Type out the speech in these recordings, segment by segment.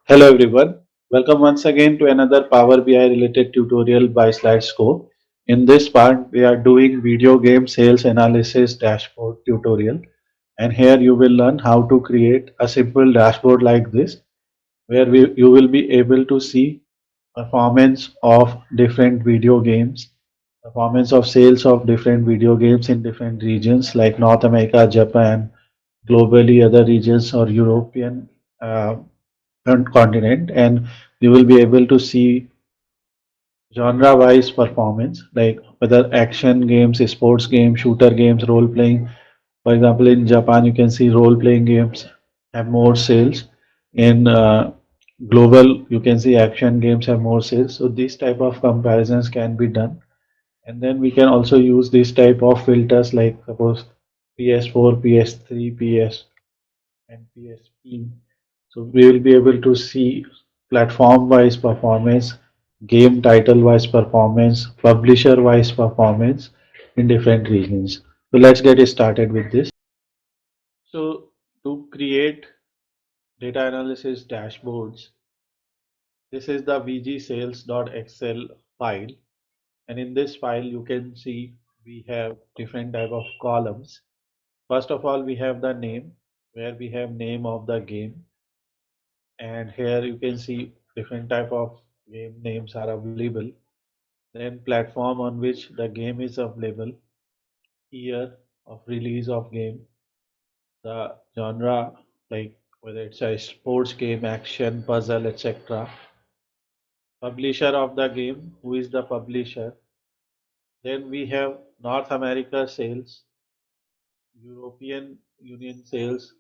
Hello everyone, welcome once again to another Power BI related tutorial by SlideScope. In this part, we are doing video game sales analysis dashboard tutorial, and here you will learn how to create a simple dashboard like this where you will be able to see performance of different video games, performance of sales of different video games in different regions like North America, Japan, globally other regions or European uh, continent, and you will be able to see genre wise performance like whether action games, sports games, shooter games, role playing. For example, in Japan you can see role playing games have more sales. In global you can see action games have more sales. So these type of comparisons can be done, and then we can also use this type of filters like suppose PS4, PS3, PS and PSP. So we will be able to see platform wise performance, game title wise performance, publisher wise performance in different regions. So let's get started with this. So to create data analysis dashboards, this is the vgsales.xl file, and in this file you can see we have different type of columns. First of all, we have the name where we have name of the game, and here you can see different type of game names are available, then platform on which the game is available, year of release of game, the genre like whether it's a sports game, action, puzzle, etc., publisher of the game, who is the publisher, then we have North America sales, European Union sales,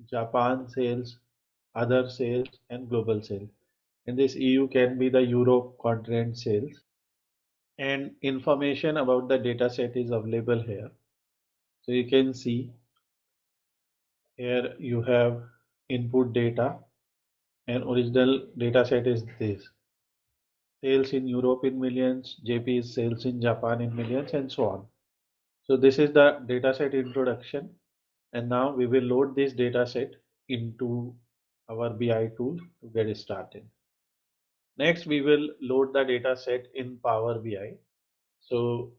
Japan sales, other sales, and global sales. In this EU can be the Europe continent sales, and information about the dataset is available here. So you can see here you have input data, and original dataset is this. Sales in Europe in millions, JP is sales in Japan in millions, and so on. So this is the dataset introduction, and now we will load this dataset into our BI tool to get started. Next, we will load the dataset in Power BI. So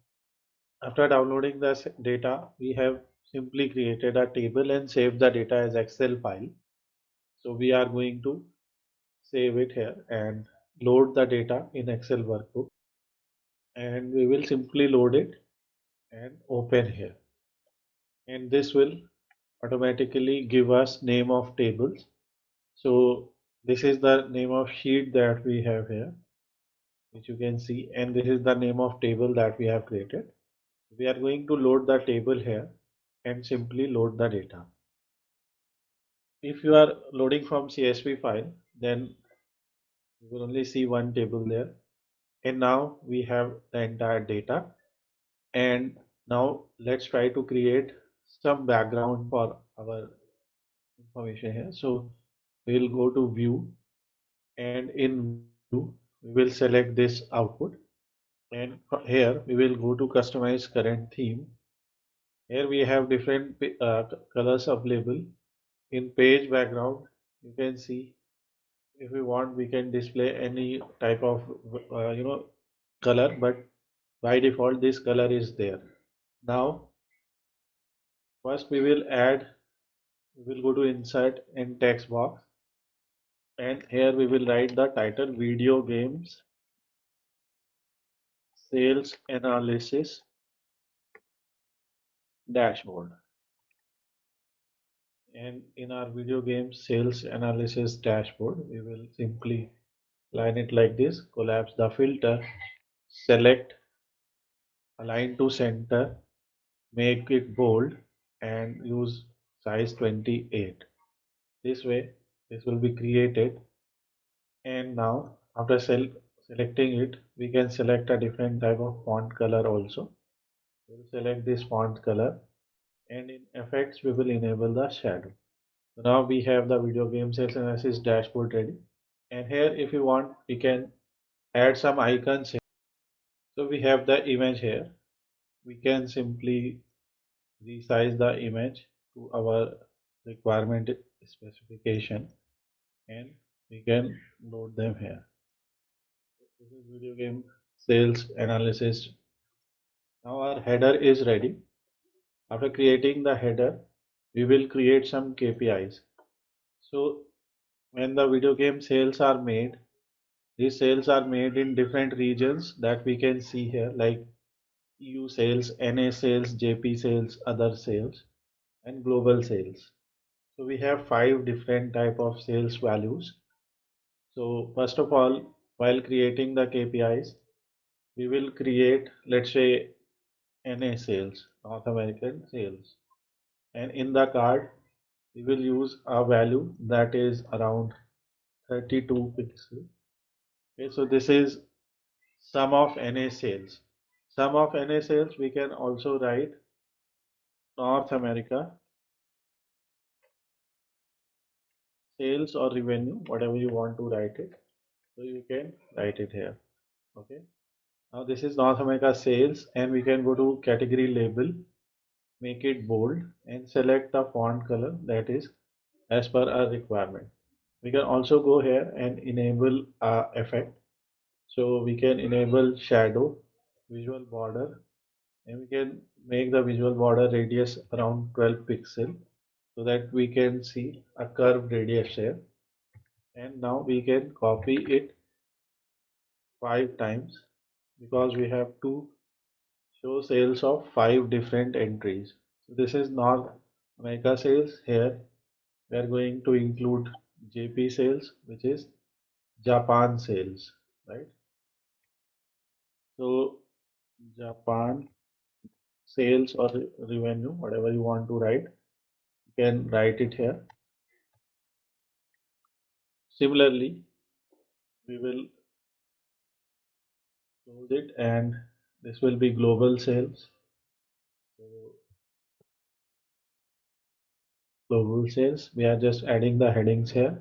after downloading the data, we have simply created a table and saved the data as Excel file. So we are going to save it here and load the data in Excel workbook, and we will simply load it and open here, and this will automatically give us name of tables. So this is the name of sheet that we have here, which you can see, and this is the name of table that we have created. We are going to load the table here and simply load the data. If you are loading from CSV file, then you will only see one table there. And now we have the entire data. And now let's try to create some background for our information here. So we'll go to view, and in view we will select this output, and here we will go to customize current theme. Here we have different colors available. In page background you can see, if we want we can display any type of color, but by default this color is there. Now first we will add, we will go to insert and text box, and here we will write the title video games sales analysis dashboard. And in our video game sales analysis dashboard we will simply line it like this, collapse the filter, select align to center, make it bold, and use size 28. This way this will be created, and now after selecting it we can select a different type of font color also. We'll select this font color, and in effects we will enable the shadow. So now we have the video game sales analysis dashboard ready, and here if you want we can add some icons here. So we have the image here, we can simply resize the image to our requirement specification, and we can load them here. This is video game sales analysis. Now our header is ready. After creating the header, we will create some KPIs. So when the video game sales are made, these sales are made in different regions that we can see here, like EU sales, NA sales, JP sales, other sales, and global sales. So we have five different type of sales values. So first of all, while creating the KPIs, we will create, let's say, NA sales, North American sales. And in the card, we will use a value that is around 32 pixels. Okay, so this is sum of NA sales. Sum of NA sales, we can also write North America sales or revenue, whatever you want to write it. So you can write it here. Okay. Now this is North America sales, and we can go to category label, make it bold, and select the font color that is as per our requirement. We can also go here and enable effect. So we can enable shadow, visual border, and we can make the visual border radius around 12 pixel so that we can see a curved radius here. And now we can copy it 5 times because we have to show sales of 5 different entries. So this is North America sales. Here we are going to include JP sales, which is Japan sales, right? So Japan sales or revenue, whatever you want to write, you can write it here. Similarly, we will close it, and this will be global sales. So global sales, we are just adding the headings here.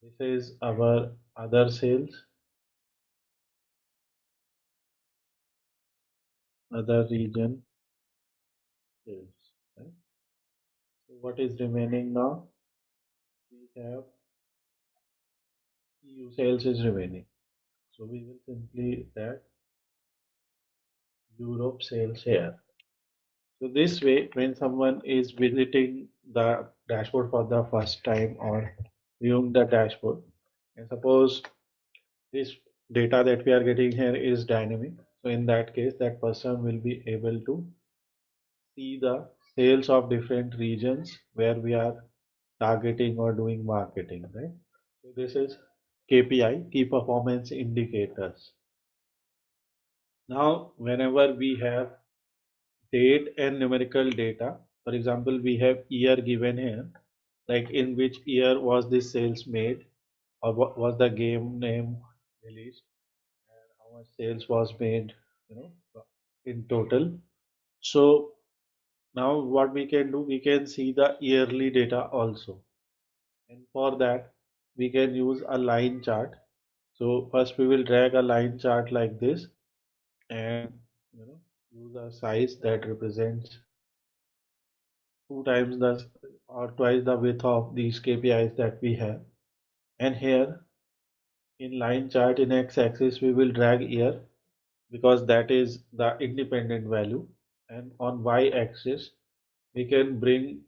This is our other sales, other region sales. Right? So what is remaining now? We have EU sales is remaining. So we will simply add Europe sales here. So this way, when someone is visiting the dashboard for the first time or viewing the dashboard, and suppose this data that we are getting here is dynamic, so in that case, that person will be able to see the sales of different regions where we are targeting or doing marketing, right? So this is KPI, key performance indicators. Now, whenever we have date and numerical data, for example, we have year given here, like in which year was this sales made, or what was the game name released, and how much sales was made, you know, in total. So now what we can do, we can see the yearly data also. And for that, we can use a line chart. So first we will drag a line chart like this, and use a size that represents 2 times the or twice the width of these KPIs that we have. And here in line chart in x-axis we will drag year because that is the independent value, and on y-axis we can bring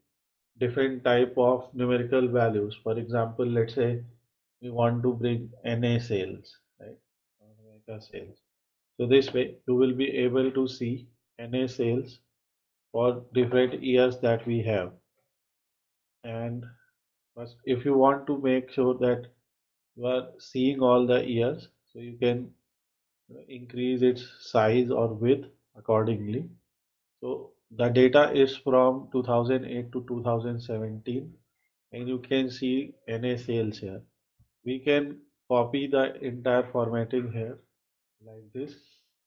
different type of numerical values. For example, let's say we want to bring NA sales, right? America sales. So this way you will be able to see NA sales for different years that we have. And first, if you want to make sure that you are seeing all the years, so you can increase its size or width accordingly. So the data is from 2008 to 2017, and you can see NA sales here. We can copy the entire formatting here like this.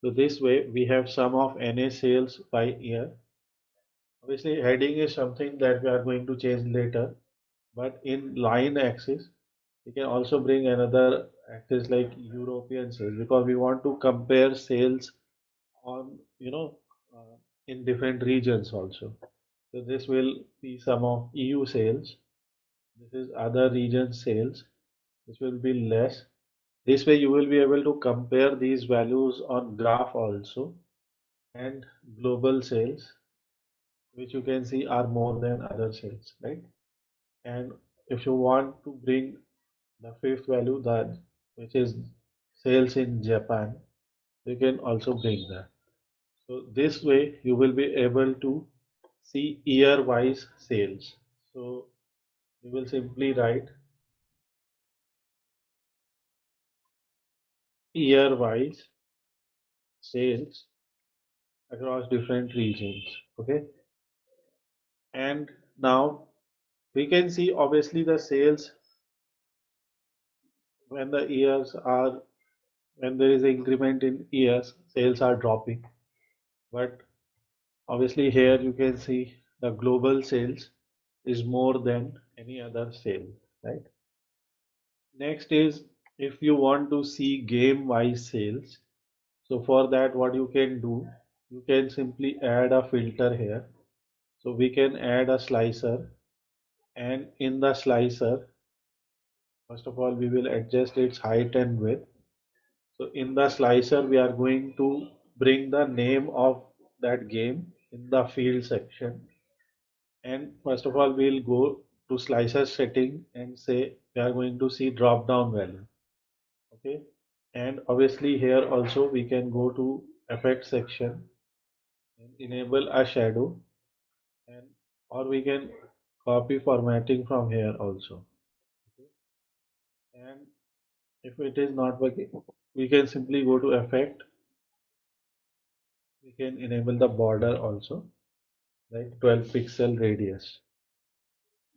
So this way we have sum of NA sales by year. Obviously heading is something that we are going to change later, but in line axis we can also bring another axis like European sales because we want to compare sales on in different regions also. So this will be some of EU sales. This is other region sales. this will be less. This way you will be able to compare these values on graph also, and global sales, which you can see are more than other sales, right? And if you want to bring the fifth value, that which is sales in Japan, you can also bring that. So this way you will be able to see year wise sales. So you will simply write year wise sales across different regions. Okay. And now we can see obviously the sales when the years are, when there is increment in years, sales are dropping. But obviously here you can see the global sales is more than any other sale, right? Next is if you want to see game wise sales. So for that, what you can do, you can simply add a filter here. So we can add a slicer, and in the slicer, first of all, we will adjust its height and width. So in the slicer, we are going to bring the name of that game in the field section. And first of all, we'll go to slicer setting and say we are going to see drop down value. Okay. And obviously here also we can go to effect section and enable a shadow, and or we can copy formatting from here also. Okay. And if it is not working, we can simply go to effect. We can enable the border also, like 12 pixel radius.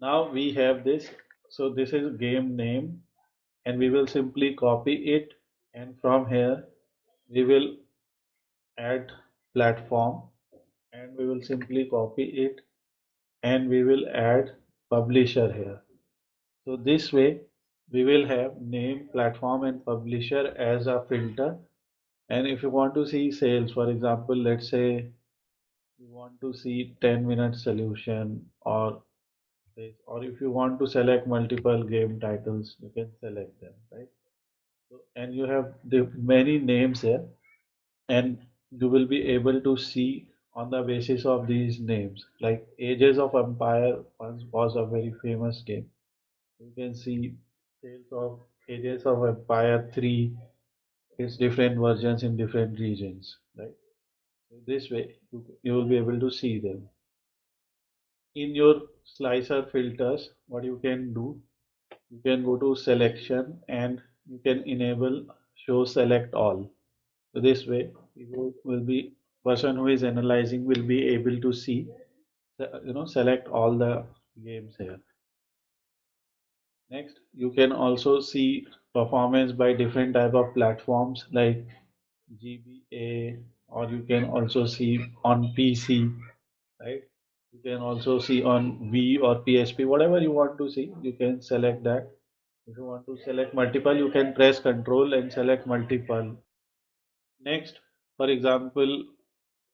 Now we have this. So this is game name, and we will simply copy it, and from here we will add platform, and we will simply copy it, and we will add publisher here. So this way we will have name, platform and publisher as a filter. And if you want to see sales, for example, let's say you want to see 10-minute solution, or this, or if you want to select multiple game titles, you can select them, right? So, and you have the many names here, and you will be able to see on the basis of these names, like Ages of Empire once was a very famous game. You can see sales of Ages of Empire 3, its different versions in different regions, right? So this way you will be able to see them. In your slicer filters, what you can do, you can go to selection and you can enable show select all. So this way you will be, person who is analyzing will be able to see, select all the games here. Next, you can also see performance by different type of platforms like GBA, or you can also see on PC, right? You can also see on V or PSP, whatever you want to see, you can select that. If you want to select multiple, you can press Control and select multiple. Next, for example,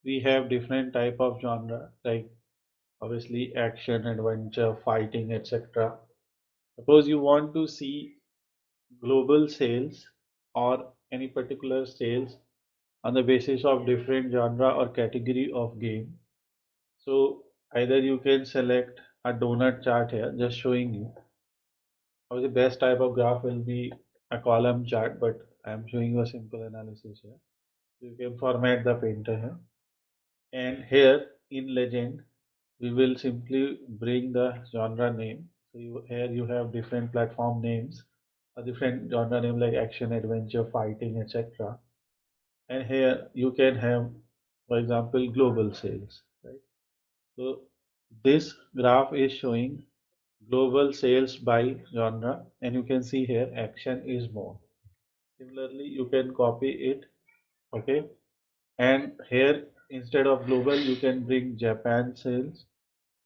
we have different type of genre, like obviously action, adventure, fighting, etc. Suppose you want to see global sales or any particular sales on the basis of different genre or category of game. So either you can select a donut chart here, just showing you. Or the best type of graph will be a column chart, but I am showing you a simple analysis here. You can format the painter here. And here in legend, we will simply bring the genre name. So here you have different platform names, a different genre name like action, adventure, fighting, etc. And here you can have, for example, global sales, right? So this graph is showing global sales by genre, and you can see here action is more. Similarly, you can copy it, okay? And here instead of global, you can bring Japan sales.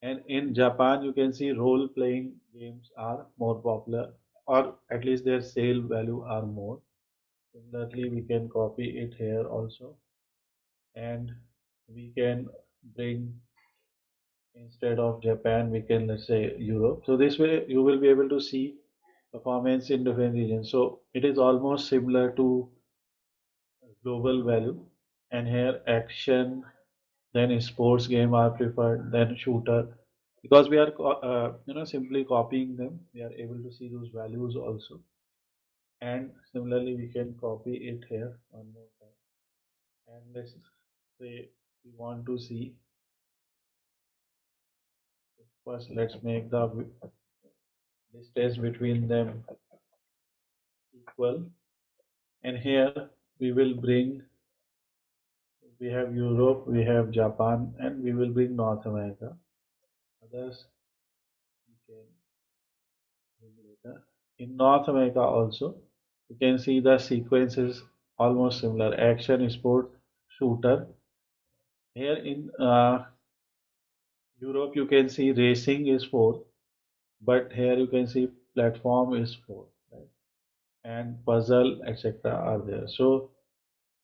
And in Japan, you can see role playing games are more popular, or at least their sale value are more. Similarly, we can copy it here also, and we can bring, instead of Japan, we can, let's say, Europe. So this way you will be able to see performance in different regions. So it is almost similar to global value. And here action, then sports game are preferred, then shooter. Because we are simply copying them, we are able to see those values also. And similarly, we can copy it here one more time. And let's say we want to see, first let's make the distance between them equal. And here we will bring, we have Europe, we have Japan, and we will bring North America. Others we can bring later. In North America also, you can see the sequence is almost similar. Action, sport, shooter. Here in Europe, you can see racing is 4, but here you can see platform is 4, right? And puzzle, etc. are there. So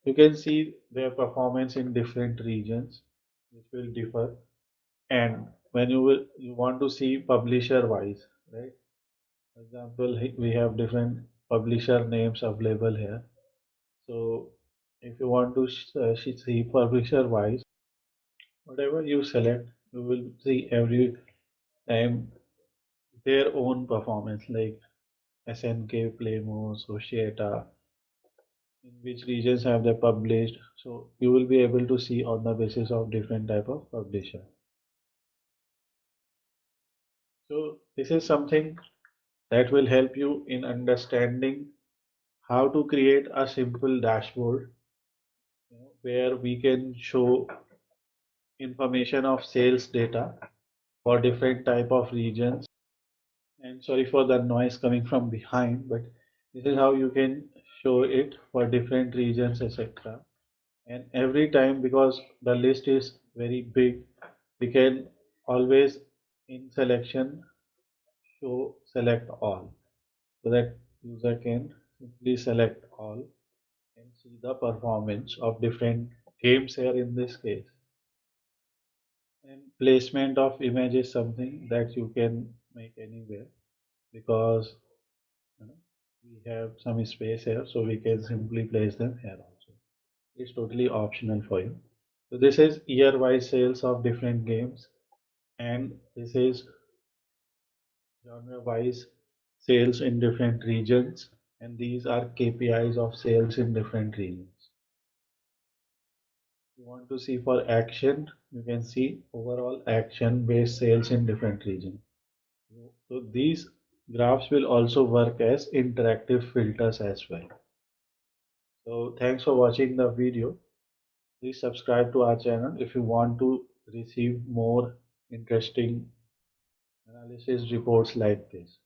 you can see their performance in different regions, which will differ. And when you want to see publisher wise, right? For example, we have different publisher names available here. So if you want to see publisher wise, whatever you select, you will see every time their own performance, like SNK, Playmo, Societa, in which regions have they published. So you will be able to see on the basis of different type of publisher. So this is something that will help you in understanding how to create a simple dashboard, where we can show information of sales data for different type of regions. And sorry for the noise coming from behind, but this is how you can show it for different regions, etc. And every time, because the list is very big, we can always in selection show select all, so that user can simply select all and see the performance of different games here in this case. And placement of image is something that you can make anywhere, because you know, we have some space here, so we can simply place them here also. It's totally optional for you. So this is year-wise sales of different games, and this is genre-wise sales in different regions, and these are KPIs of sales in different regions. You want to see for action, you can see overall action-based sales in different regions. So these graphs will also work as interactive filters as well. So thanks for watching the video. Please subscribe to our channel if you want to receive more interesting analysis reports like this.